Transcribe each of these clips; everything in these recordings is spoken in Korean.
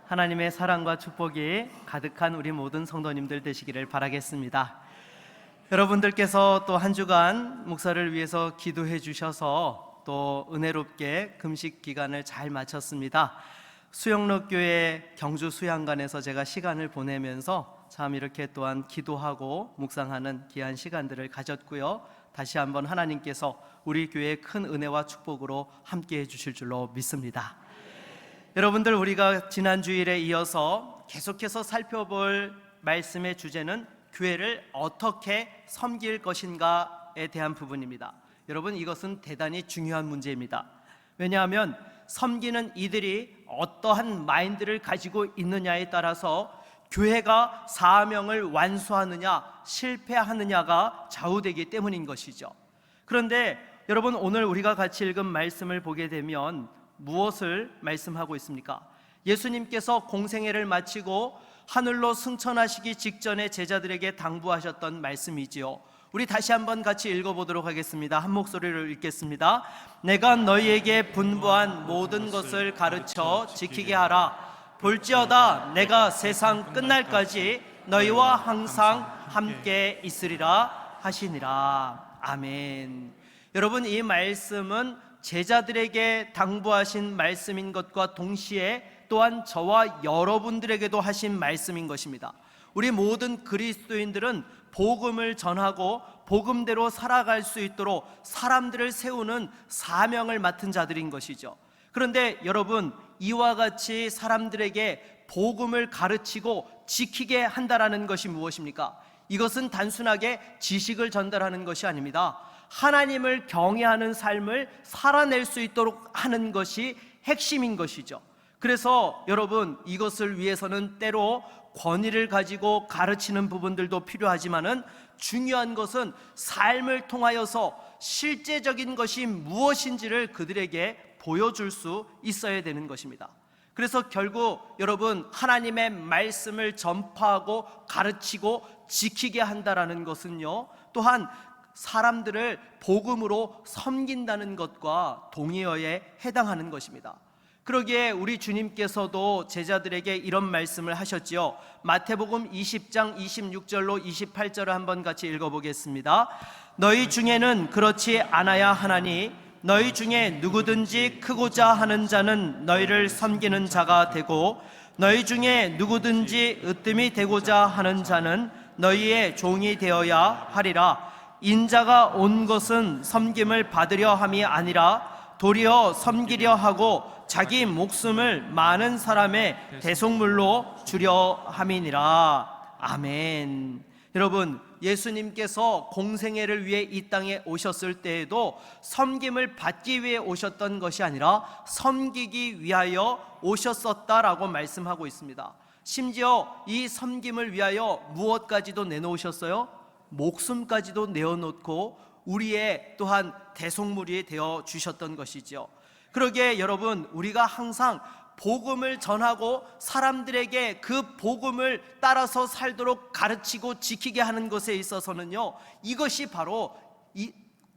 하나님의 사랑과 축복이 가득한 우리 모든 성도님들 되시기를 바라겠습니다. 여러분들께서 또 한 주간 목사를 위해서 기도해 주셔서 또 은혜롭게 금식 기간을 잘 마쳤습니다. 수영록교회 경주 수양관에서 제가 시간을 보내면서 참 이렇게 또한 기도하고 묵상하는 귀한 시간들을 가졌고요. 다시 한번 하나님께서 우리 교회의 큰 은혜와 축복으로 함께 해 주실 줄로 믿습니다. 여러분들, 우리가 지난 주일에 이어서 계속해서 살펴볼 말씀의 주제는 교회를 어떻게 섬길 것인가에 대한 부분입니다. 여러분, 이것은 대단히 중요한 문제입니다. 왜냐하면 섬기는 이들이 어떠한 마인드를 가지고 있느냐에 따라서 교회가 사명을 완수하느냐 실패하느냐가 좌우되기 때문인 것이죠. 그런데 여러분, 오늘 우리가 같이 읽은 말씀을 보게 되면 무엇을 말씀하고 있습니까? 예수님께서 공생애를 마치고 하늘로 승천하시기 직전에 제자들에게 당부하셨던 말씀이지요. 우리 다시 한번 같이 읽어보도록 하겠습니다. 한 목소리로 읽겠습니다. 내가 너희에게 분부한 모든 것을 가르쳐 지키게 하라. 볼지어다 내가 세상 끝날까지 너희와 항상 함께 있으리라 하시니라. 아멘. 여러분, 이 말씀은 제자들에게 당부하신 말씀인 것과 동시에 또한 저와 여러분들에게도 하신 말씀인 것입니다. 우리 모든 그리스도인들은 복음을 전하고 복음대로 살아갈 수 있도록 사람들을 세우는 사명을 맡은 자들인 것이죠. 그런데 여러분, 이와 같이 사람들에게 복음을 가르치고 지키게 한다라는 것이 무엇입니까? 이것은 단순하게 지식을 전달하는 것이 아닙니다. 하나님을 경외하는 삶을 살아낼 수 있도록 하는 것이 핵심인 것이죠. 그래서 여러분, 이것을 위해서는 때로 권위를 가지고 가르치는 부분들도 필요하지만은 중요한 것은 삶을 통하여서 실제적인 것이 무엇인지를 그들에게 보여줄 수 있어야 되는 것입니다. 그래서 결국 여러분, 하나님의 말씀을 전파하고 가르치고 지키게 한다라는 것은요, 또한 사람들을 복음으로 섬긴다는 것과 동의어에 해당하는 것입니다. 그러기에 우리 주님께서도 제자들에게 이런 말씀을 하셨지요. 마태복음 20장 26절로 28절을 한번 같이 읽어보겠습니다. 너희 중에는 그렇지 않아야 하나니 너희 중에 누구든지 크고자 하는 자는 너희를 섬기는 자가 되고 너희 중에 누구든지 으뜸이 되고자 하는 자는 너희의 종이 되어야 하리라. 인자가 온 것은 섬김을 받으려 함이 아니라 도리어 섬기려 하고 자기 목숨을 많은 사람의 대속물로 주려 함이니라. 아멘. 여러분, 예수님께서 공생애를 위해 이 땅에 오셨을 때에도 섬김을 받기 위해 오셨던 것이 아니라 섬기기 위하여 오셨었다라고 말씀하고 있습니다. 심지어 이 섬김을 위하여 무엇까지도 내놓으셨어요? 목숨까지도 내어놓고 우리의 또한 대속물이 되어 주셨던 것이죠. 그러기에 여러분, 우리가 항상 복음을 전하고 사람들에게 그 복음을 따라서 살도록 가르치고 지키게 하는 것에 있어서는요, 이것이 바로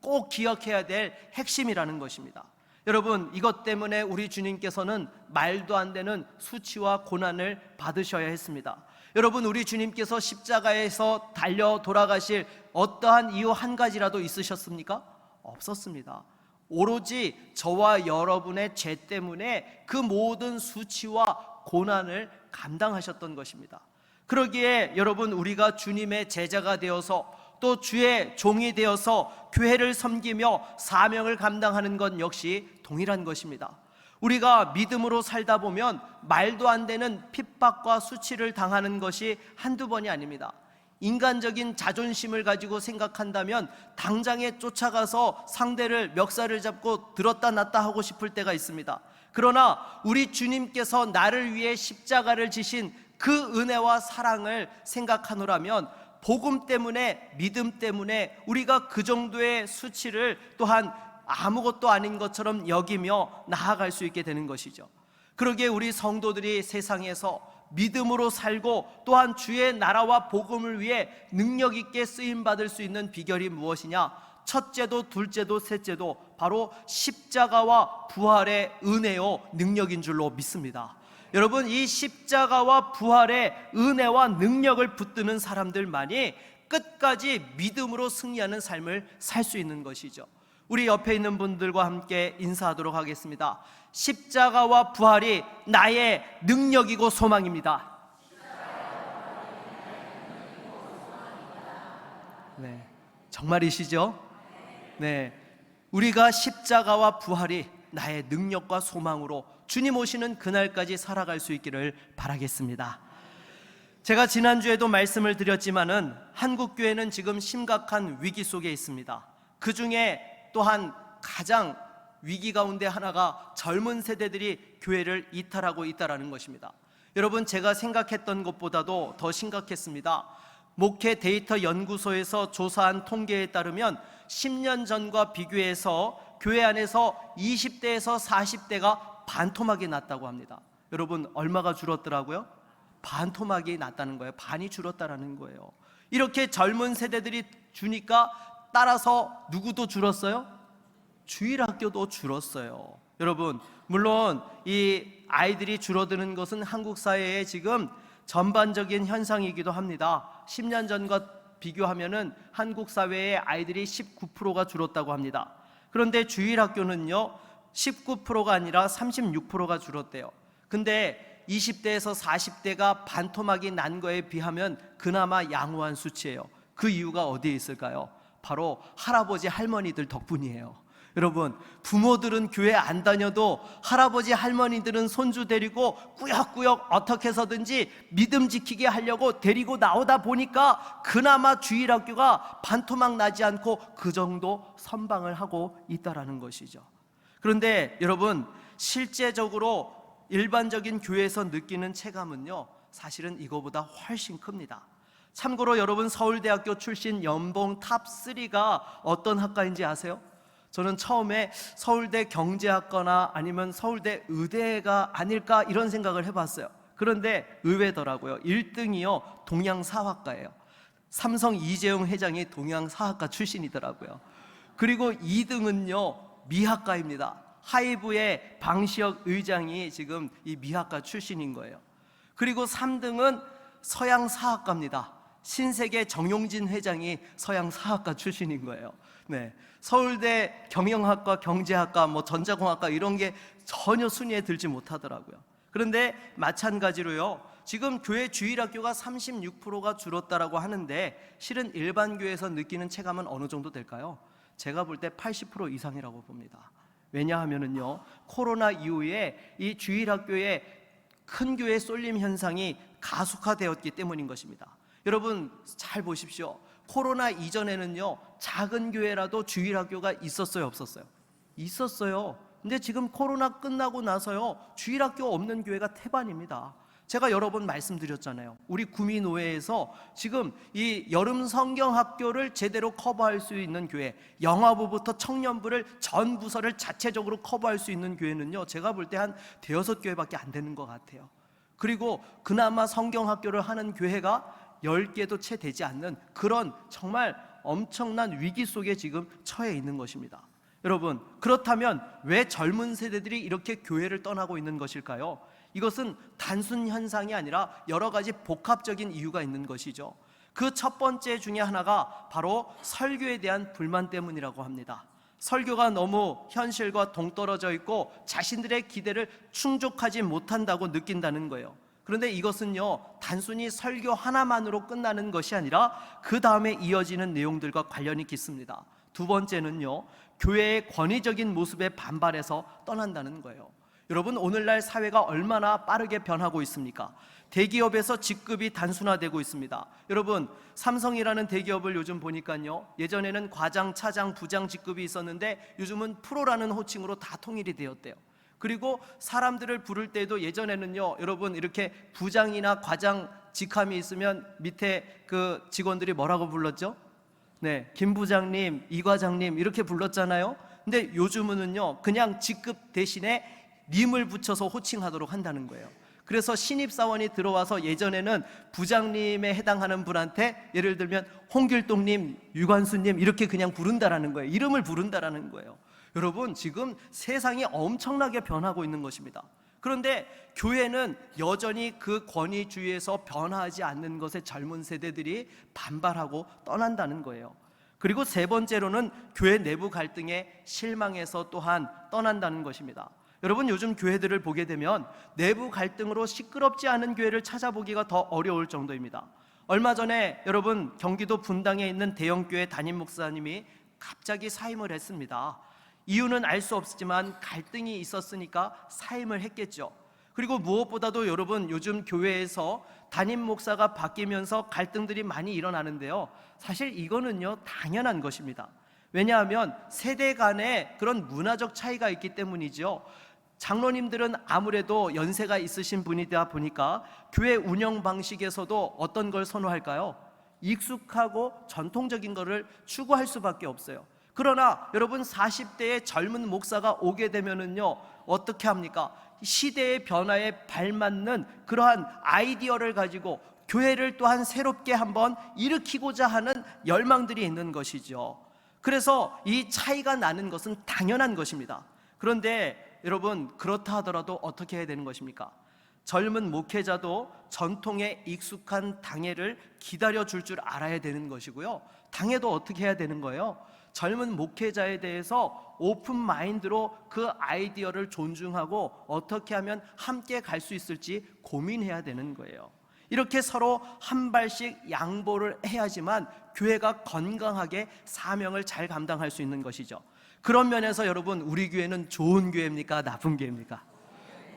꼭 기억해야 될 핵심이라는 것입니다. 여러분, 이것 때문에 우리 주님께서는 말도 안 되는 수치와 고난을 받으셔야 했습니다. 여러분, 우리 주님께서 십자가에서 달려 돌아가실 어떠한 이유 한 가지라도 있으셨습니까? 없었습니다. 오로지 저와 여러분의 죄 때문에 그 모든 수치와 고난을 감당하셨던 것입니다. 그러기에 여러분, 우리가 주님의 제자가 되어서 또 주의 종이 되어서 교회를 섬기며 사명을 감당하는 것 역시 동일한 것입니다. 우리가 믿음으로 살다 보면 말도 안 되는 핍박과 수치를 당하는 것이 한두 번이 아닙니다. 인간적인 자존심을 가지고 생각한다면 당장에 쫓아가서 상대를 멱살을 잡고 들었다 놨다 하고 싶을 때가 있습니다. 그러나 우리 주님께서 나를 위해 십자가를 지신 그 은혜와 사랑을 생각하노라면 복음 때문에, 믿음 때문에 우리가 그 정도의 수치를 또한 아무것도 아닌 것처럼 여기며 나아갈 수 있게 되는 것이죠. 그러기에 우리 성도들이 세상에서 믿음으로 살고 또한 주의 나라와 복음을 위해 능력 있게 쓰임 받을 수 있는 비결이 무엇이냐? 첫째도 둘째도 셋째도 바로 십자가와 부활의 은혜요 능력인 줄로 믿습니다. 여러분, 이 십자가와 부활의 은혜와 능력을 붙드는 사람들만이 끝까지 믿음으로 승리하는 삶을 살 수 있는 것이죠. 우리 옆에 있는 분들과 함께 인사하도록 하겠습니다. 십자가와 부활이 나의 능력이고 소망입니다. 네, 정말이시죠? 네, 우리가 십자가와 부활이 나의 능력과 소망으로 주님 오시는 그날까지 살아갈 수 있기를 바라겠습니다. 제가 지난주에도 말씀을 드렸지만은 한국교회는 지금 심각한 위기 속에 있습니다. 그 중에 또한 가장 위기 가운데 하나가 젊은 세대들이 교회를 이탈하고 있다는 것입니다. 여러분, 제가 생각했던 것보다도 더 심각했습니다. 목회 데이터 연구소에서 조사한 통계에 따르면 10년 전과 비교해서 교회 안에서 20대에서 40대가 반토막이 났다고 합니다. 여러분, 얼마가 줄었더라고요? 반토막이 났다는 거예요. 반이 줄었다는 거예요. 이렇게 젊은 세대들이 주니까 따라서 누구도 줄었어요? 주일학교도 줄었어요. 여러분, 물론 이 아이들이 줄어드는 것은 한국 사회의 지금 전반적인 현상이기도 합니다. 10년 전과 비교하면은 한국 사회의 아이들이 19%가 줄었다고 합니다. 그런데 주일학교는요 19%가 아니라 36%가 줄었대요. 근데 20대에서 40대가 반토막이 난 거에 비하면 그나마 양호한 수치예요. 그 이유가 어디에 있을까요? 바로 할아버지 할머니들 덕분이에요. 여러분, 부모들은 교회 안 다녀도 할아버지 할머니들은 손주 데리고 꾸역꾸역 어떻게 해서든지 믿음 지키게 하려고 데리고 나오다 보니까 그나마 주일학교가 반토막 나지 않고 그 정도 선방을 하고 있다는 것이죠. 그런데 여러분, 실제적으로 일반적인 교회에서 느끼는 체감은요 사실은 이거보다 훨씬 큽니다. 참고로 여러분, 서울대학교 출신 연봉 탑3가 어떤 학과인지 아세요? 저는 처음에 서울대 경제학과나 아니면 서울대 의대가 아닐까 이런 생각을 해봤어요. 그런데 의외더라고요. 1등이요 동양사학과예요. 삼성 이재용 회장이 동양사학과 출신이더라고요. 그리고 2등은요 미학과입니다. 하이브의 방시혁 의장이 지금 이 미학과 출신인 거예요. 그리고 3등은 서양사학과입니다. 신세계 정용진 회장이 서양사학과 출신인 거예요. 네, 서울대 경영학과, 경제학과, 전자공학과 이런 게 전혀 순위에 들지 못하더라고요. 그런데 마찬가지로요, 지금 교회 주일학교가 36%가 줄었다라고 하는데 실은 일반 교회에서 느끼는 체감은 어느 정도 될까요? 제가 볼 때 80% 이상이라고 봅니다. 왜냐하면은요, 코로나 이후에 이 주일학교의 큰 교회 쏠림 현상이 가속화되었기 때문인 것입니다. 여러분 잘 보십시오. 코로나 이전에는요 작은 교회라도 주일학교가 있었어요, 없었어요? 있었어요. 근데 지금 코로나 끝나고 나서요 주일학교 없는 교회가 태반입니다. 제가 여러 번 말씀드렸잖아요. 우리 구미노회에서 지금 이 여름 성경학교를 제대로 커버할 수 있는 교회, 영화부부터 청년부를 전 부서를 자체적으로 커버할 수 있는 교회는요 제가 볼 때 한 대여섯 교회밖에 안 되는 것 같아요. 그리고 그나마 성경학교를 하는 교회가 10개도 채 되지 않는 그런 정말 엄청난 위기 속에 지금 처해 있는 것입니다. 여러분, 그렇다면 왜 젊은 세대들이 이렇게 교회를 떠나고 있는 것일까요? 이것은 단순 현상이 아니라 여러 가지 복합적인 이유가 있는 것이죠. 그 첫 번째 중에 하나가 바로 설교에 대한 불만 때문이라고 합니다. 설교가 너무 현실과 동떨어져 있고 자신들의 기대를 충족하지 못한다고 느낀다는 거예요. 그런데 이것은요 단순히 설교 하나만으로 끝나는 것이 아니라 그 다음에 이어지는 내용들과 관련이 깊습니다. 두 번째는요 교회의 권위적인 모습에 반발해서 떠난다는 거예요. 여러분, 오늘날 사회가 얼마나 빠르게 변하고 있습니까? 대기업에서 직급이 단순화되고 있습니다. 여러분, 삼성이라는 대기업을 요즘 보니까요 예전에는 과장, 차장, 부장 직급이 있었는데 요즘은 프로라는 호칭으로 다 통일이 되었대요. 그리고 사람들을 부를 때도 예전에는요 여러분 이렇게 부장이나 과장 직함이 있으면 밑에 그 직원들이 뭐라고 불렀죠? 네, 김 부장님, 이 과장님 이렇게 불렀잖아요. 근데 요즘은요 그냥 직급 대신에 님을 붙여서 호칭하도록 한다는 거예요. 그래서 신입사원이 들어와서 예전에는 부장님에 해당하는 분한테 예를 들면 홍길동님, 유관수님 이렇게 그냥 부른다라는 거예요. 이름을 부른다라는 거예요. 여러분, 지금 세상이 엄청나게 변하고 있는 것입니다. 그런데 교회는 여전히 그 권위주의에서 변화하지 않는 것에 젊은 세대들이 반발하고 떠난다는 거예요. 그리고 세 번째로는 교회 내부 갈등에 실망해서 또한 떠난다는 것입니다. 여러분, 요즘 교회들을 보게 되면 내부 갈등으로 시끄럽지 않은 교회를 찾아보기가 더 어려울 정도입니다. 얼마 전에 여러분, 경기도 분당에 있는 대형교회 담임 목사님이 갑자기 사임을 했습니다. 이유는 알 수 없지만 갈등이 있었으니까 사임을 했겠죠. 그리고 무엇보다도 여러분, 요즘 교회에서 담임 목사가 바뀌면서 갈등들이 많이 일어나는데요, 사실 이거는요 당연한 것입니다. 왜냐하면 세대 간에 그런 문화적 차이가 있기 때문이죠. 장로님들은 아무래도 연세가 있으신 분이다 보니까 교회 운영 방식에서도 어떤 걸 선호할까요? 익숙하고 전통적인 것을 추구할 수밖에 없어요. 그러나 여러분, 40대의 젊은 목사가 오게 되면은요 어떻게 합니까? 시대의 변화에 발맞는 그러한 아이디어를 가지고 교회를 또한 새롭게 한번 일으키고자 하는 열망들이 있는 것이죠. 그래서 이 차이가 나는 것은 당연한 것입니다. 그런데 여러분, 그렇다 하더라도 어떻게 해야 되는 것입니까? 젊은 목회자도 전통에 익숙한 당회를 기다려줄 줄 알아야 되는 것이고요, 당회도 어떻게 해야 되는 거예요? 젊은 목회자에 대해서 오픈 마인드로 그 아이디어를 존중하고 어떻게 하면 함께 갈 수 있을지 고민해야 되는 거예요. 이렇게 서로 한 발씩 양보를 해야지만 교회가 건강하게 사명을 잘 감당할 수 있는 것이죠. 그런 면에서 여러분, 우리 교회는 좋은 교회입니까? 나쁜 교회입니까?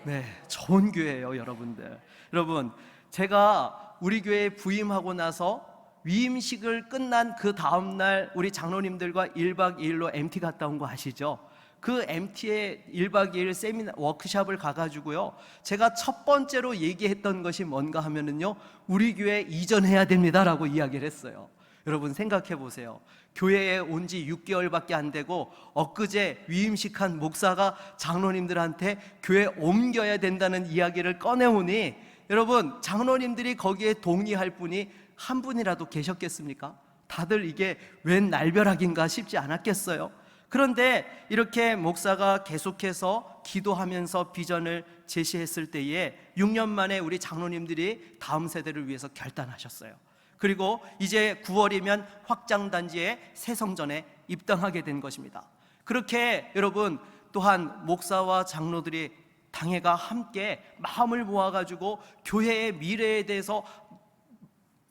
네, 좋은 교회예요, 여러분들. 여러분, 제가 우리 교회에 부임하고 나서 위임식을 끝난 그 다음날 우리 장로님들과 1박 2일로 MT 갔다 온 거 아시죠? 그 MT에 1박 2일 세미나 워크숍을 가가지고요, 제가 첫 번째로 얘기했던 것이 뭔가 하면은요, 우리 교회 이전해야 됩니다 라고 이야기를 했어요. 여러분, 생각해 보세요. 교회에 온 지 6개월밖에 안 되고 엊그제 위임식한 목사가 장로님들한테 교회 옮겨야 된다는 이야기를 꺼내오니, 여러분, 장로님들이 거기에 동의할 분이 한 분이라도 계셨겠습니까? 다들 이게 웬 날벼락인가 싶지 않았겠어요? 그런데 이렇게 목사가 계속해서 기도하면서 비전을 제시했을 때에 6년 만에 우리 장로님들이 다음 세대를 위해서 결단하셨어요. 그리고 이제 9월이면 확장단지에 새성전에 입당하게 된 것입니다. 그렇게 여러분, 또한 목사와 장로들이 당회가 함께 마음을 모아가지고 교회의 미래에 대해서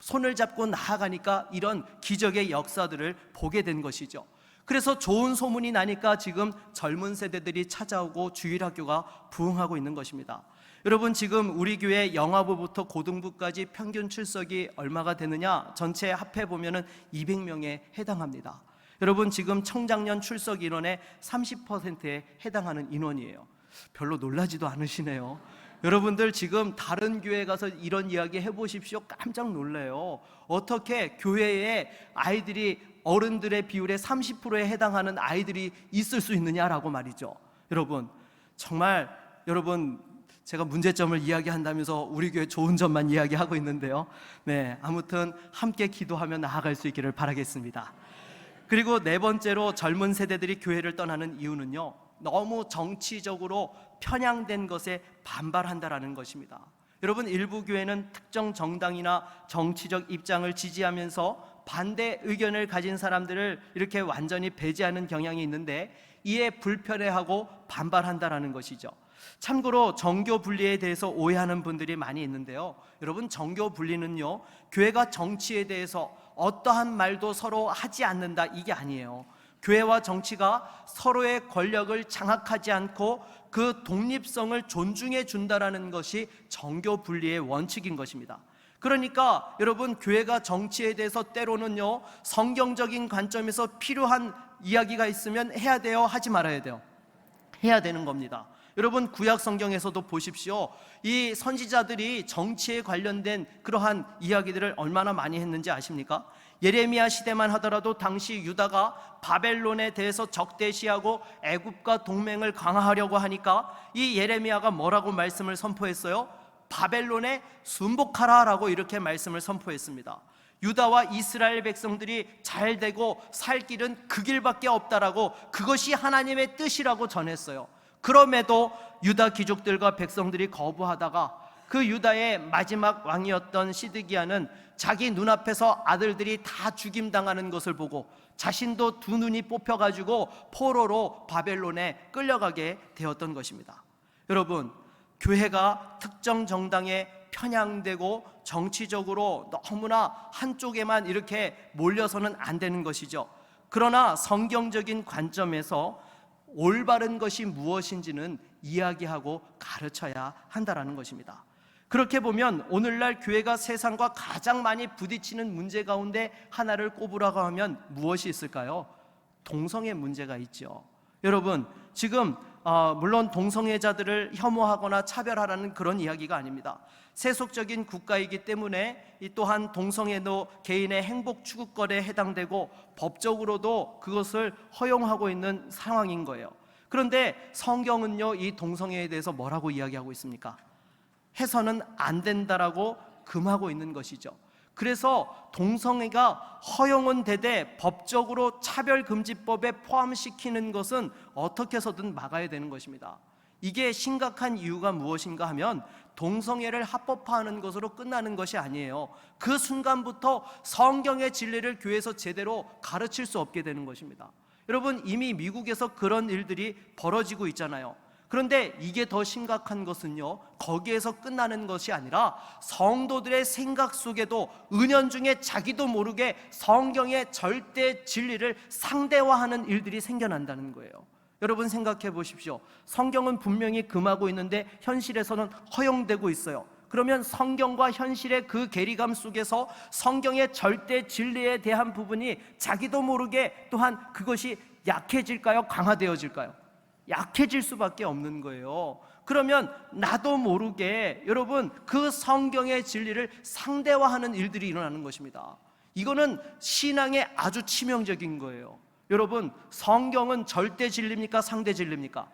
손을 잡고 나아가니까 이런 기적의 역사들을 보게 된 것이죠. 그래서 좋은 소문이 나니까 지금 젊은 세대들이 찾아오고 주일학교가 부흥하고 있는 것입니다. 여러분, 지금 우리 교회 영아부부터 고등부까지 평균 출석이 얼마가 되느냐? 전체 합해 보면은 200명에 해당합니다. 여러분, 지금 청장년 출석 인원의 30%에 해당하는 인원이에요. 별로 놀라지도 않으시네요. 여러분들, 지금 다른 교회 가서 이런 이야기 해보십시오. 깜짝 놀래요. 어떻게 교회에 아이들이 어른들의 비율의 30%에 해당하는 아이들이 있을 수 있느냐라고 말이죠. 여러분, 정말 여러분, 제가 문제점을 이야기한다면서 우리 교회 좋은 점만 이야기하고 있는데요, 네, 아무튼 함께 기도하며 나아갈 수 있기를 바라겠습니다. 그리고 네 번째로 젊은 세대들이 교회를 떠나는 이유는요, 너무 정치적으로 편향된 것에 반발한다라는 것입니다. 여러분, 일부 교회는 특정 정당이나 정치적 입장을 지지하면서 반대 의견을 가진 사람들을 이렇게 완전히 배제하는 경향이 있는데, 이에 불편해하고 반발한다라는 것이죠. 참고로 정교 분리에 대해서 오해하는 분들이 많이 있는데요, 여러분, 정교 분리는요, 교회가 정치에 대해서 어떠한 말도 서로 하지 않는다, 이게 아니에요. 교회와 정치가 서로의 권력을 장악하지 않고 그 독립성을 존중해 준다라는 것이 정교 분리의 원칙인 것입니다. 그러니까 여러분, 교회가 정치에 대해서 때로는요, 성경적인 관점에서 필요한 이야기가 있으면 해야 돼요, 하지 말아야 돼요? 해야 되는 겁니다. 여러분, 구약 성경에서도 보십시오. 이 선지자들이 정치에 관련된 그러한 이야기들을 얼마나 많이 했는지 아십니까? 예레미야 시대만 하더라도 당시 유다가 바벨론에 대해서 적대시하고 애굽과 동맹을 강화하려고 하니까 이 예레미야가 뭐라고 말씀을 선포했어요? 바벨론에 순복하라라고 이렇게 말씀을 선포했습니다. 유다와 이스라엘 백성들이 잘 되고 살 길은 그 길밖에 없다라고, 그것이 하나님의 뜻이라고 전했어요. 그럼에도 유다 귀족들과 백성들이 거부하다가 그 유다의 마지막 왕이었던 시드기야는 자기 눈앞에서 아들들이 다 죽임당하는 것을 보고 자신도 두 눈이 뽑혀가지고 포로로 바벨론에 끌려가게 되었던 것입니다. 여러분, 교회가 특정 정당에 편향되고 정치적으로 너무나 한쪽에만 이렇게 몰려서는 안 되는 것이죠. 그러나 성경적인 관점에서 올바른 것이 무엇인지는 이야기하고 가르쳐야 한다는 것입니다. 그렇게 보면 오늘날 교회가 세상과 가장 많이 부딪히는 문제 가운데 하나를 꼽으라고 하면 무엇이 있을까요? 동성애 문제가 있죠. 여러분, 지금 물론 동성애자들을 혐오하거나 차별하라는 그런 이야기가 아닙니다. 세속적인 국가이기 때문에 또한 동성애도 개인의 행복 추구권에 해당되고 법적으로도 그것을 허용하고 있는 상황인 거예요. 그런데 성경은요, 이 동성애에 대해서 뭐라고 이야기하고 있습니까? 해서는 안 된다라고 금하고 있는 것이죠. 그래서 동성애가 허용은 되되 법적으로 차별금지법에 포함시키는 것은 어떻게 해서든 막아야 되는 것입니다. 이게 심각한 이유가 무엇인가 하면 동성애를 합법화하는 것으로 끝나는 것이 아니에요. 그 순간부터 성경의 진리를 교회에서 제대로 가르칠 수 없게 되는 것입니다. 여러분, 이미 미국에서 그런 일들이 벌어지고 있잖아요. 그런데 이게 더 심각한 것은요, 거기에서 끝나는 것이 아니라 성도들의 생각 속에도 은연중에 자기도 모르게 성경의 절대 진리를 상대화하는 일들이 생겨난다는 거예요. 여러분, 생각해 보십시오. 성경은 분명히 금하고 있는데 현실에서는 허용되고 있어요. 그러면 성경과 현실의 그 괴리감 속에서 성경의 절대 진리에 대한 부분이 자기도 모르게 또한 그것이 약해질까요? 강화되어질까요? 약해질 수밖에 없는 거예요. 그러면 나도 모르게 여러분, 그 성경의 진리를 상대화하는 일들이 일어나는 것입니다. 이거는 신앙에 아주 치명적인 거예요. 여러분, 성경은 절대 진리입니까? 상대 진리입니까?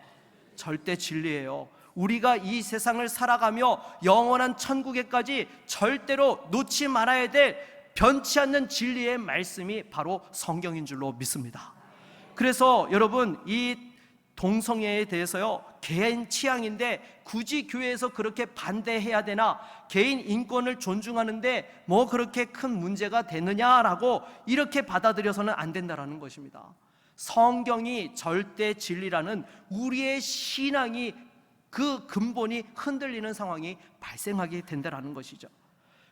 절대 진리예요. 우리가 이 세상을 살아가며 영원한 천국에까지 절대로 놓지 말아야 될 변치 않는 진리의 말씀이 바로 성경인 줄로 믿습니다. 그래서 여러분, 이 동성애에 대해서요, 개인 취향인데 굳이 교회에서 그렇게 반대해야 되나, 개인 인권을 존중하는데 뭐 그렇게 큰 문제가 되느냐라고 이렇게 받아들여서는 안 된다라는 것입니다. 성경이 절대 진리라는 우리의 신앙이 그 근본이 흔들리는 상황이 발생하게 된다라는 것이죠.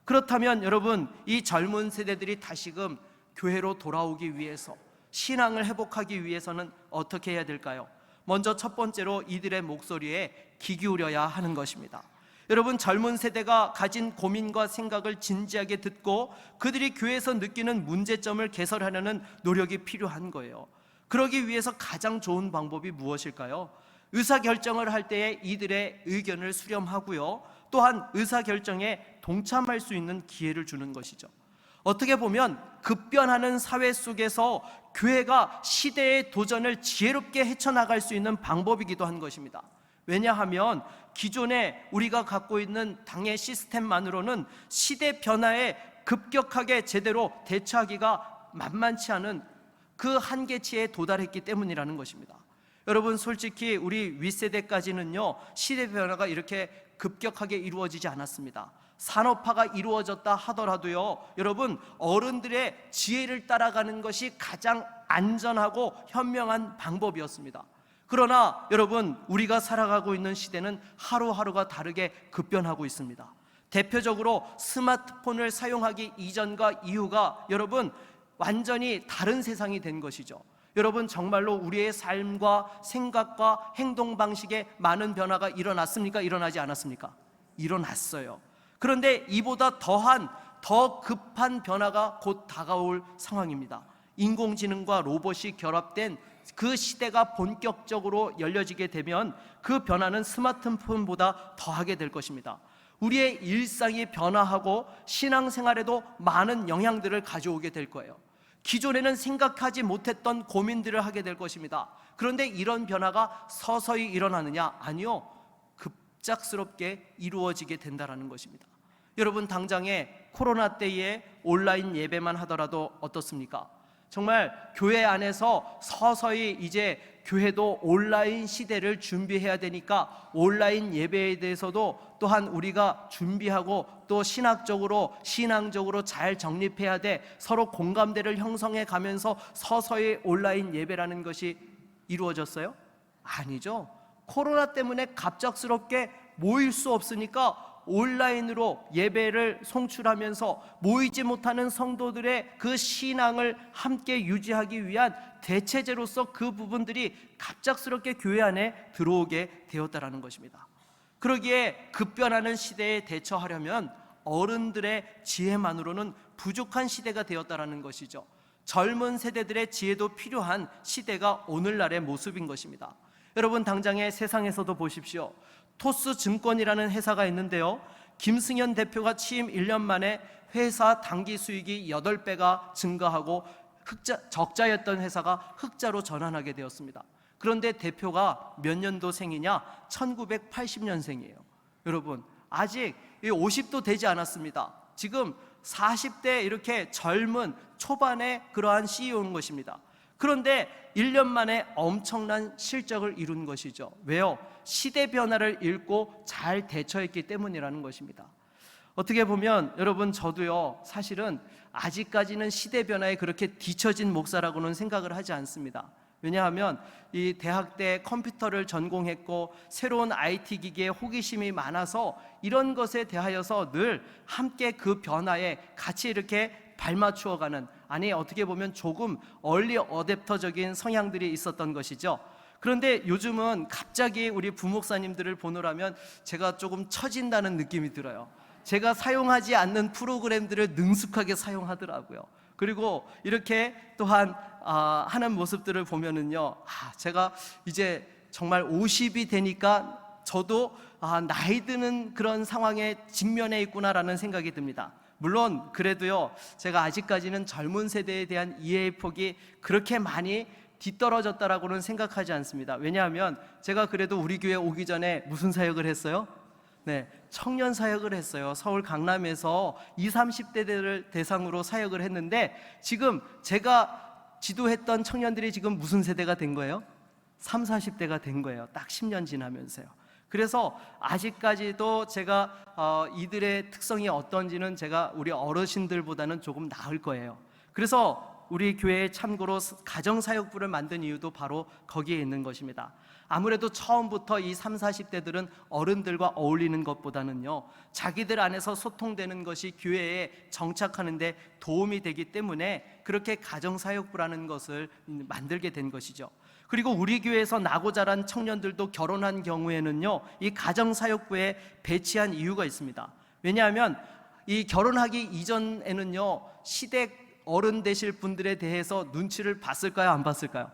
그렇다면 여러분, 이 젊은 세대들이 다시금 교회로 돌아오기 위해서, 신앙을 회복하기 위해서는 어떻게 해야 될까요? 먼저 첫 번째로 이들의 목소리에 귀 기울여야 하는 것입니다. 여러분, 젊은 세대가 가진 고민과 생각을 진지하게 듣고 그들이 교회에서 느끼는 문제점을 개설하려는 노력이 필요한 거예요. 그러기 위해서 가장 좋은 방법이 무엇일까요? 의사결정을 할 때에 이들의 의견을 수렴하고요, 또한 의사결정에 동참할 수 있는 기회를 주는 것이죠. 어떻게 보면 급변하는 사회 속에서 교회가 시대의 도전을 지혜롭게 헤쳐나갈 수 있는 방법이기도 한 것입니다. 왜냐하면 기존에 우리가 갖고 있는 당의 시스템만으로는 시대 변화에 급격하게 제대로 대처하기가 만만치 않은 그 한계치에 도달했기 때문이라는 것입니다. 여러분, 솔직히 우리 윗세대까지는요, 시대 변화가 이렇게 급격하게 이루어지지 않았습니다. 산업화가 이루어졌다 하더라도요, 여러분, 어른들의 지혜를 따라가는 것이 가장 안전하고 현명한 방법이었습니다. 그러나 여러분, 우리가 살아가고 있는 시대는 하루하루가 다르게 급변하고 있습니다. 대표적으로 스마트폰을 사용하기 이전과 이후가 여러분 완전히 다른 세상이 된 것이죠. 여러분, 정말로 우리의 삶과 생각과 행동 방식에 많은 변화가 일어났습니까? 일어나지 않았습니까? 일어났어요. 그런데 이보다 더 급한 변화가 곧 다가올 상황입니다. 인공지능과 로봇이 결합된 그 시대가 본격적으로 열려지게 되면 그 변화는 스마트폰보다 더하게 될 것입니다. 우리의 일상이 변화하고 신앙생활에도 많은 영향들을 가져오게 될 거예요. 기존에는 생각하지 못했던 고민들을 하게 될 것입니다. 그런데 이런 변화가 서서히 일어나느냐? 아니요, 급작스럽게 이루어지게 된다는 것입니다. 여러분, 당장에 코로나 때에 온라인 예배만 하더라도 어떻습니까? 정말 교회 안에서 서서히 이제 교회도 온라인 시대를 준비해야 되니까 온라인 예배에 대해서도 또한 우리가 준비하고 또 신앙적으로 잘 정립해야 돼. 서로 공감대를 형성해 가면서 서서히 온라인 예배라는 것이 이루어졌어요? 아니죠. 코로나 때문에 갑작스럽게 모일 수 없으니까 온라인으로 예배를 송출하면서 모이지 못하는 성도들의 그 신앙을 함께 유지하기 위한 대체제로서 그 부분들이 갑작스럽게 교회 안에 들어오게 되었다라는 것입니다. 그러기에 급변하는 시대에 대처하려면 어른들의 지혜만으로는 부족한 시대가 되었다라는 것이죠. 젊은 세대들의 지혜도 필요한 시대가 오늘날의 모습인 것입니다. 여러분, 당장의 세상에서도 보십시오. 토스증권이라는 회사가 있는데요, 김승현 대표가 취임 1년 만에 회사 당기 수익이 8배가 증가하고 적자였던 회사가 흑자로 전환하게 되었습니다. 그런데 대표가 몇 년도생이냐? 1980년생이에요. 여러분, 아직 50도 되지 않았습니다. 지금 40대 이렇게 젊은 초반의 그러한 CEO인 것입니다. 그런데 1년 만에 엄청난 실적을 이룬 것이죠. 왜요? 시대 변화를 읽고 잘 대처했기 때문이라는 것입니다. 어떻게 보면 여러분, 저도요, 사실은 아직까지는 시대 변화에 그렇게 뒤처진 목사라고는 생각을 하지 않습니다. 왜냐하면 이 대학 때 컴퓨터를 전공했고 새로운 IT 기기에 호기심이 많아서 이런 것에 대하여서 늘 함께 그 변화에 같이 이렇게 발맞추어가는, 아니 어떻게 보면 조금 얼리 어댑터적인 성향들이 있었던 것이죠. 그런데 요즘은 갑자기 우리 부목사님들을 보노라면 제가 조금 처진다는 느낌이 들어요. 제가 사용하지 않는 프로그램들을 능숙하게 사용하더라고요. 그리고 이렇게 또한 하는 모습들을 보면은요, 제가 이제 정말 50이 되니까 저도 나이 드는 그런 상황에 직면해 있구나라는 생각이 듭니다. 물론 그래도요, 제가 아직까지는 젊은 세대에 대한 이해의 폭이 그렇게 많이 뒤떨어졌다라고는 생각하지 않습니다. 왜냐하면 제가 그래도 우리 교회 오기 전에 무슨 사역을 했어요? 네, 청년 사역을 했어요. 서울 강남에서 20, 30대들을 대상으로 사역을 했는데, 지금 제가 지도했던 청년들이 지금 무슨 세대가 된 거예요? 30, 40대가 된 거예요. 딱 10년 지나면서요. 그래서 아직까지도 제가 이들의 특성이 어떤지는 제가 우리 어르신들보다는 조금 나을 거예요. 그래서 우리 교회에 참고로 가정사역부를 만든 이유도 바로 거기에 있는 것입니다. 아무래도 처음부터 이 30, 40대들은 어른들과 어울리는 것보다는요, 자기들 안에서 소통되는 것이 교회에 정착하는 데 도움이 되기 때문에 그렇게 가정사역부라는 것을 만들게 된 것이죠. 그리고 우리 교회에서 나고 자란 청년들도 결혼한 경우에는요, 이 가정사역부에 배치한 이유가 있습니다. 왜냐하면 이 결혼하기 이전에는요, 시댁 어른 되실 분들에 대해서 눈치를 봤을까요? 안 봤을까요?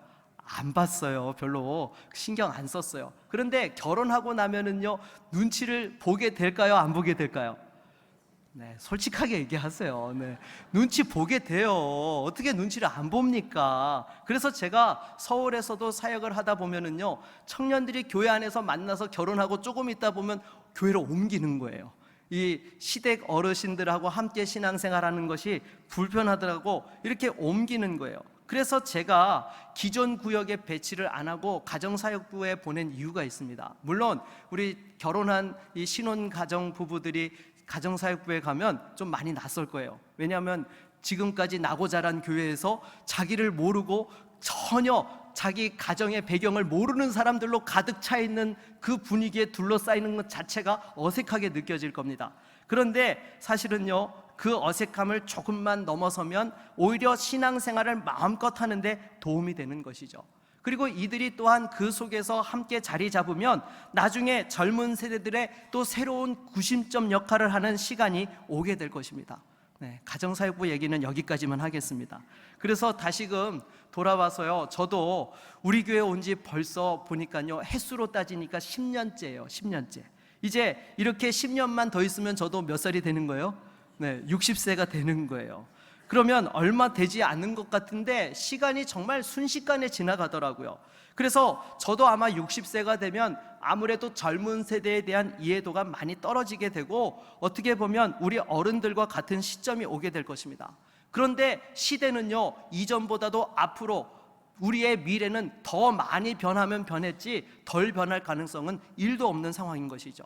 안 봤어요. 별로 신경 안 썼어요. 그런데 결혼하고 나면은요, 눈치를 보게 될까요? 안 보게 될까요? 네, 솔직하게 얘기하세요. 네, 눈치 보게 돼요. 어떻게 눈치를 안 봅니까? 그래서 제가 서울에서도 사역을 하다 보면은요, 청년들이 교회 안에서 만나서 결혼하고 조금 있다 보면 교회로 옮기는 거예요. 이 시댁 어르신들하고 함께 신앙생활하는 것이 불편하더라고 이렇게 옮기는 거예요. 그래서 제가 기존 구역에 배치를 안 하고 가정사역부에 보낸 이유가 있습니다. 물론 우리 결혼한 이 신혼가정 부부들이 가정사역부에 가면 좀 많이 낯설 거예요. 왜냐하면 지금까지 나고 자란 교회에서 자기를 모르고 전혀 자기 가정의 배경을 모르는 사람들로 가득 차 있는 그 분위기에 둘러싸이는 것 자체가 어색하게 느껴질 겁니다. 그런데 사실은요, 그 어색함을 조금만 넘어서면 오히려 신앙생활을 마음껏 하는데 도움이 되는 것이죠. 그리고 이들이 또한 그 속에서 함께 자리 잡으면 나중에 젊은 세대들의 또 새로운 구심점 역할을 하는 시간이 오게 될 것입니다. 네, 가정사역부 얘기는 여기까지만 하겠습니다. 그래서 다시금 돌아와서요, 저도 우리 교회 온 지 벌써 보니까요, 횟수로 따지니까 10년째예요. 10년째. 이제 이렇게 10년만 더 있으면 저도 몇 살이 되는 거예요? 네, 60세가 되는 거예요. 그러면 얼마 되지 않는 것 같은데 시간이 정말 순식간에 지나가더라고요. 그래서 저도 아마 60세가 되면 아무래도 젊은 세대에 대한 이해도가 많이 떨어지게 되고, 어떻게 보면 우리 어른들과 같은 시점이 오게 될 것입니다. 그런데 시대는요, 이전보다도 앞으로 우리의 미래는 더 많이 변하면 변했지 덜 변할 가능성은 1도 없는 상황인 것이죠.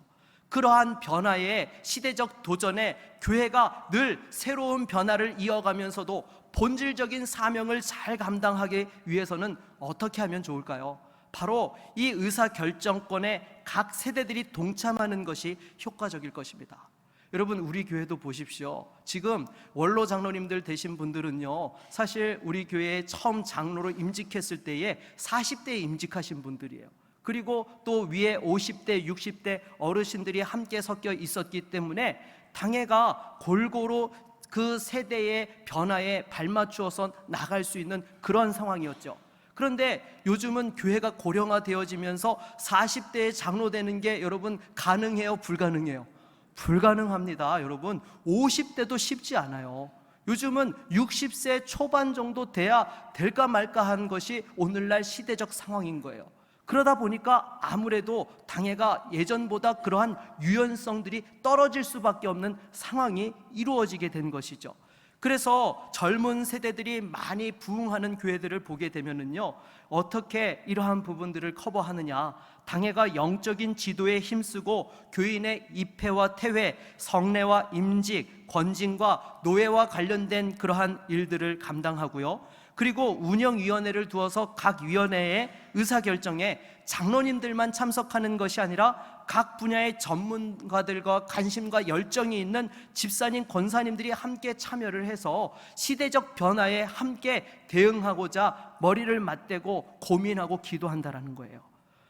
그러한 변화의 시대적 도전에 교회가 늘 새로운 변화를 이어가면서도 본질적인 사명을 잘 감당하기 위해서는 어떻게 하면 좋을까요? 바로 이 의사결정권에 각 세대들이 동참하는 것이 효과적일 것입니다. 여러분, 우리 교회도 보십시오. 지금 원로 장로님들 되신 분들은요, 사실 우리 교회에 처음 장로로 임직했을 때에 40대에 임직하신 분들이에요. 그리고 또 위에 50대, 60대 어르신들이 함께 섞여 있었기 때문에 당회가 골고루 그 세대의 변화에 발맞추어서 나갈 수 있는 그런 상황이었죠. 그런데 요즘은 교회가 고령화되어지면서 40대에 장로 되는 게 여러분 가능해요? 불가능해요? 불가능합니다. 여러분, 50대도 쉽지 않아요. 요즘은 60세 초반 정도 돼야 될까 말까 한 것이 오늘날 시대적 상황인 거예요. 그러다 보니까 아무래도 당회가 예전보다 그러한 유연성들이 떨어질 수밖에 없는 상황이 이루어지게 된 것이죠. 그래서 젊은 세대들이 많이 부흥하는 교회들을 보게 되면은요, 어떻게 이러한 부분들을 커버하느냐, 당회가 영적인 지도에 힘쓰고 교인의 입회와 퇴회, 성례와 임직, 권징과 노예와 관련된 그러한 일들을 감당하고요, 그리고 운영위원회를 두어서 각 위원회의 의사결정에 장로님들만 참석하는 것이 아니라 각 분야의 전문가들과 관심과 열정이 있는 집사님, 권사님들이 함께 참여를 해서 시대적 변화에 함께 대응하고자 머리를 맞대고 고민하고 기도한다라는 거예요.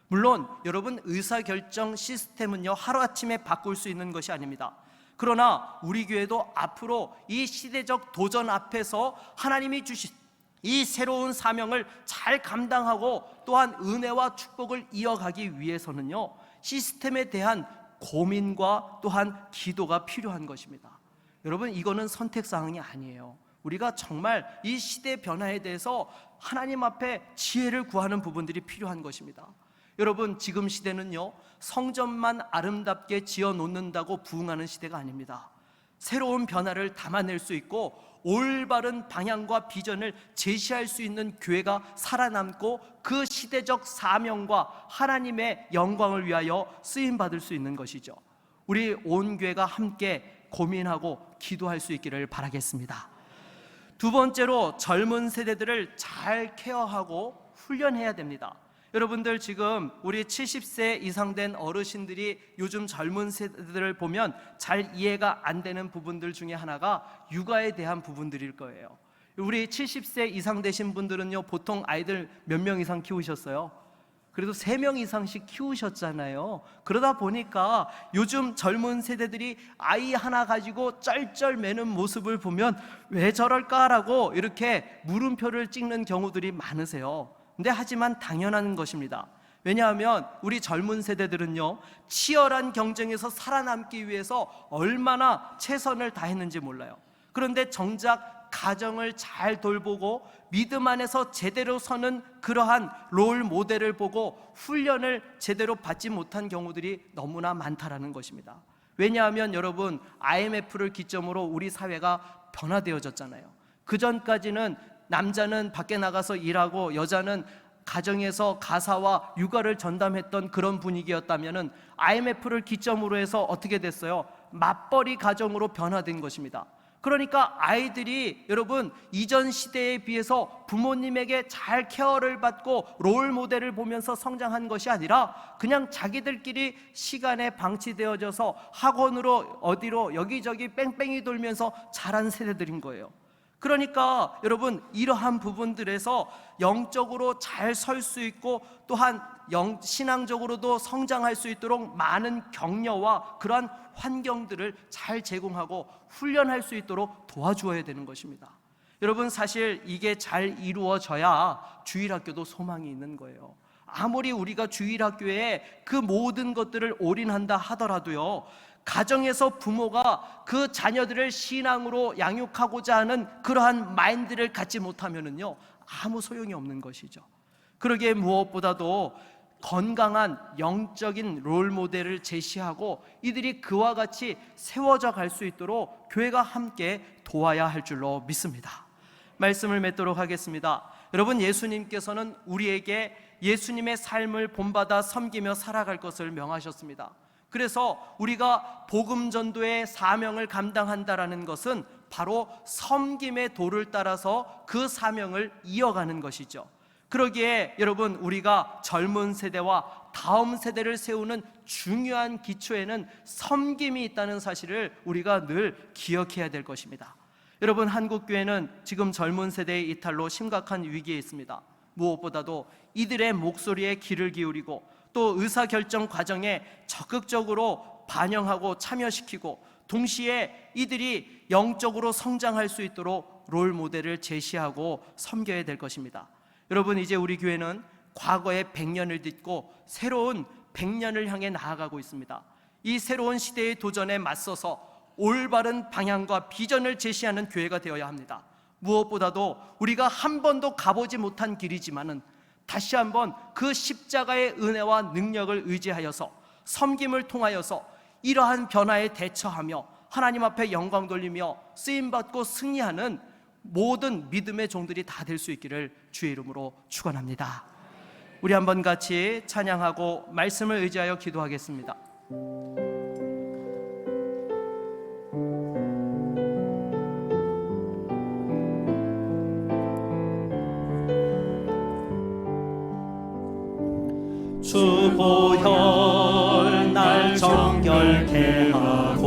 물론 여러분, 의사결정 시스템은요, 하루아침에 바꿀 수 있는 것이 아닙니다. 그러나 우리 교회도 앞으로 이 시대적 도전 앞에서 하나님이 주신 이 새로운 사명을 잘 감당하고 또한 은혜와 축복을 이어가기 위해서는요, 시스템에 대한 고민과 또한 기도가 필요한 것입니다. 여러분, 이거는 선택사항이 아니에요. 우리가 정말 이 시대 변화에 대해서 하나님 앞에 지혜를 구하는 부분들이 필요한 것입니다. 여러분, 지금 시대는요, 성전만 아름답게 지어 놓는다고 부흥하는 시대가 아닙니다. 새로운 변화를 담아낼 수 있고 올바른 방향과 비전을 제시할 수 있는 교회가 살아남고 그 시대적 사명과 하나님의 영광을 위하여 쓰임받을 수 있는 것이죠. 우리 온 교회가 함께 고민하고 기도할 수 있기를 바라겠습니다. 두 번째로, 젊은 세대들을 잘 케어하고 훈련해야 됩니다. 여러분들, 지금 우리 70세 이상 된 어르신들이 요즘 젊은 세대들을 보면 잘 이해가 안 되는 부분들 중에 하나가 육아에 대한 부분들일 거예요. 우리 70세 이상 되신 분들은요, 보통 아이들 몇 명 이상 키우셨어요? 그래도 3명 이상씩 키우셨잖아요. 그러다 보니까 요즘 젊은 세대들이 아이 하나 가지고 쩔쩔 매는 모습을 보면 왜 저럴까라고 이렇게 물음표를 찍는 경우들이 많으세요. 근데 하지만 당연한 것입니다. 왜냐하면 우리 젊은 세대들은요, 치열한 경쟁에서 살아남기 위해서 얼마나 최선을 다했는지 몰라요. 그런데 정작 가정을 잘 돌보고 믿음 안에서 제대로 서는 그러한 롤 모델을 보고 훈련을 제대로 받지 못한 경우들이 너무나 많다라는 것입니다. 왜냐하면 여러분, IMF를 기점으로 우리 사회가 변화되어졌잖아요. 그전까지는 남자는 밖에 나가서 일하고 여자는 가정에서 가사와 육아를 전담했던 그런 분위기였다면은 IMF를 기점으로 해서 어떻게 됐어요? 맞벌이 가정으로 변화된 것입니다. 그러니까 아이들이 여러분, 이전 시대에 비해서 부모님에게 잘 케어를 받고 롤 모델을 보면서 성장한 것이 아니라 그냥 자기들끼리 시간에 방치되어져서 학원으로 어디로 여기저기 뺑뺑이 돌면서 자란 세대들인 거예요. 그러니까 여러분, 이러한 부분들에서 영적으로 잘 설 수 있고 또한 신앙적으로도 성장할 수 있도록 많은 격려와 그러한 환경들을 잘 제공하고 훈련할 수 있도록 도와주어야 되는 것입니다. 여러분, 사실 이게 잘 이루어져야 주일학교도 소망이 있는 거예요. 아무리 우리가 주일학교에 그 모든 것들을 올인한다 하더라도요, 가정에서 부모가 그 자녀들을 신앙으로 양육하고자 하는 그러한 마인드를 갖지 못하면은요, 아무 소용이 없는 것이죠. 그러기에 무엇보다도 건강한 영적인 롤 모델을 제시하고 이들이 그와 같이 세워져 갈 수 있도록 교회가 함께 도와야 할 줄로 믿습니다. 말씀을 맺도록 하겠습니다. 여러분, 예수님께서는 우리에게 예수님의 삶을 본받아 섬기며 살아갈 것을 명하셨습니다. 그래서 우리가 복음 전도의 사명을 감당한다라는 것은 바로 섬김의 도를 따라서 그 사명을 이어가는 것이죠. 그러기에 여러분, 우리가 젊은 세대와 다음 세대를 세우는 중요한 기초에는 섬김이 있다는 사실을 우리가 늘 기억해야 될 것입니다. 여러분, 한국교회는 지금 젊은 세대의 이탈로 심각한 위기에 있습니다. 무엇보다도 이들의 목소리에 귀를 기울이고 또 의사결정 과정에 적극적으로 반영하고 참여시키고 동시에 이들이 영적으로 성장할 수 있도록 롤 모델을 제시하고 섬겨야 될 것입니다. 여러분, 이제 우리 교회는 과거의 100년을 딛고 새로운 100년을 향해 나아가고 있습니다. 이 새로운 시대의 도전에 맞서서 올바른 방향과 비전을 제시하는 교회가 되어야 합니다. 무엇보다도 우리가 한 번도 가보지 못한 길이지만은 다시 한번 그 십자가의 은혜와 능력을 의지하여서 섬김을 통하여서 이러한 변화에 대처하며 하나님 앞에 영광 돌리며 쓰임받고 승리하는 모든 믿음의 종들이 다 될 수 있기를 주의 이름으로 축원합니다. 우리 한번 같이 찬양하고 말씀을 의지하여 기도하겠습니다. 주보혈 날 정결케 하고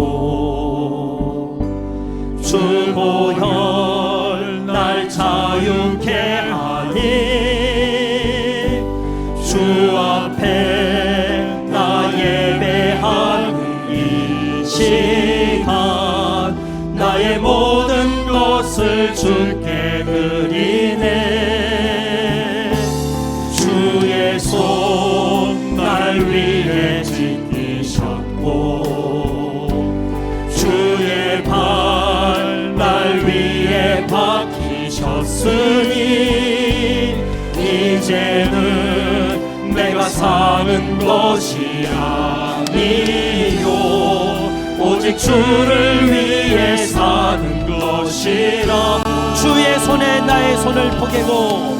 주보혈 날 자유케 하니 주 앞에 나 예배하는 이 시간 나의 모든 것을 주께 드리네. 주의 손 날 위에 지키셨고 주의 발 날 위에 박히셨으니 이제는 내가 사는 것이 아니요 오직 주를 위해 사는 것이라. 주의 손에 나의 손을 포개고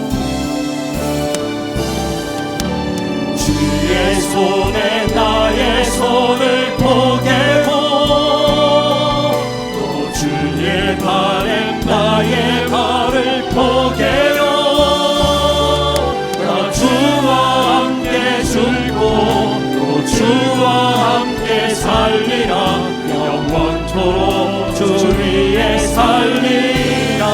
주의 손에 나의 손을 포개고 또 주의 발에 나의 발을 포개요. 나 주와 함께 죽고 또 주와 함께 살리라. 영원토록 주 위에 살리라.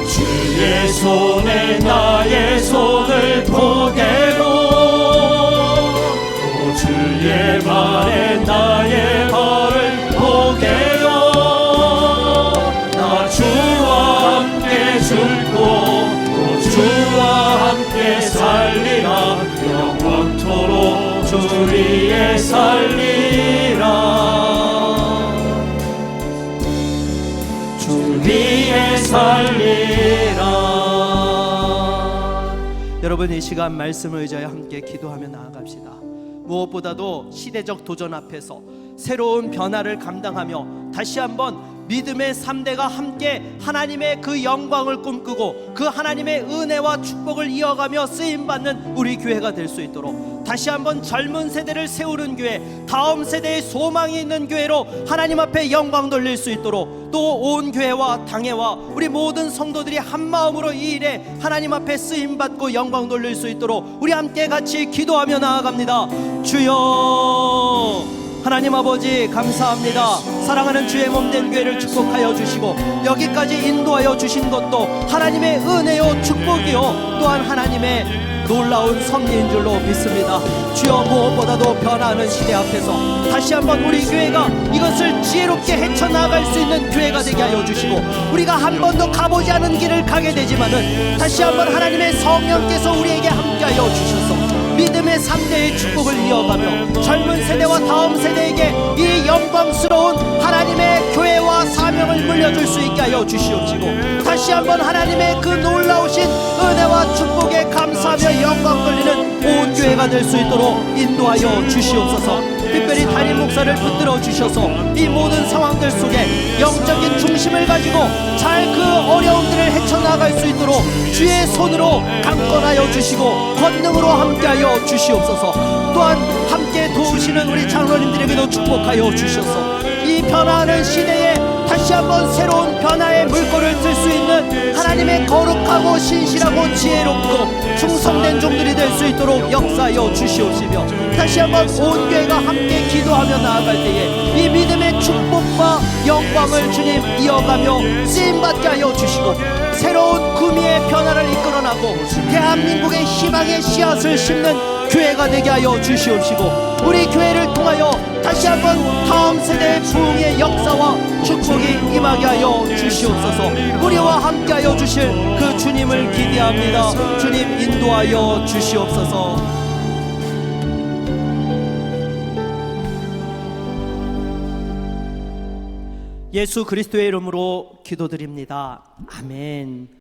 주의 손에 나의 손을 포개고 또 주의 발에 나의 발을 포개요. 나 주와 함께 죽고 또 주와 함께 살리라. 영원토록 주 위에 살리라. 주 위에 살리라. 여러분, 이 시간 말씀을 의지하여 함께 기도하며 나아갑시다. 무엇보다도 시대적 도전 앞에서 새로운 변화를 감당하며 다시 한번 믿음의 3대가 함께 하나님의 그 영광을 꿈꾸고 그 하나님의 은혜와 축복을 이어가며 쓰임받는 우리 교회가 될 수 있도록 다시 한번 젊은 세대를 세우는 교회, 다음 세대의 소망이 있는 교회로 하나님 앞에 영광 돌릴 수 있도록 또 온 교회와 당회와 우리 모든 성도들이 한마음으로 이 일에 하나님 앞에 쓰임받고 영광 돌릴 수 있도록 우리 함께 같이 기도하며 나아갑니다. 주여, 하나님 아버지 감사합니다. 사랑하는 주의 몸된 교회를 축복하여 주시고 여기까지 인도하여 주신 것도 하나님의 은혜요 축복이요 또한 하나님의 놀라운 섭리인 줄로 믿습니다. 주여, 무엇보다도 변화하는 시대 앞에서 다시 한번 우리 교회가 이것을 지혜롭게 헤쳐나갈 수 있는 교회가 되게 하여 주시고 우리가 한 번도 가보지 않은 길을 가게 되지만은 다시 한번 하나님의 성령께서 우리에게 함께하여 주셔서 믿음의 3대의 축복을 이어가며 젊은 세대와 다음 세대에게 이 영광스러운 하나님의 교회와 사명을 물려줄 수 있게 하여 주시옵시고, 다시 한번 하나님의 그 놀라우신 은혜와 축복에 감사하며 영광 돌리는 온 교회가 될 수 있도록 인도하여 주시옵소서. 특별히 담임 목사를 붙들어 주셔서 이 모든 상황들 속에 영적인 중심을 가지고 잘 그 어려움들을 헤쳐나갈 수 있도록 주의 손으로 강건하여 주시고 권능으로 함께하여 주시옵소서. 또한 함께 도우시는 우리 장로님들에게도 축복하여 주셔서 이 변화하는 시대에 다시 한번 새로운 변화의 물꼬를 틀 수 있는 하나님의 거룩하고 신실하고 지혜롭고 충성된 종들이 될 수 있도록 역사하여 주시옵시며, 다시 한번 온 교회가 함께 기도하며 나아갈 때에 이 믿음의 축복과 영광을 주님 이어가며 쓰임받게 하여 주시고, 새로운 구미의 변화를 이끌어나고 대한민국의 희망의 씨앗을 심는 교회가 되게 하여 주시옵시고, 우리 교회를 통하여 다시 한번 다음 세대의 부흥의 역사와 축복이 임하게 하여 주시옵소서. 우리와 함께 하여 주실 그 주님을 기대합니다. 주님 인도하여 주시옵소서. 예수 그리스도의 이름으로 기도드립니다. 아멘.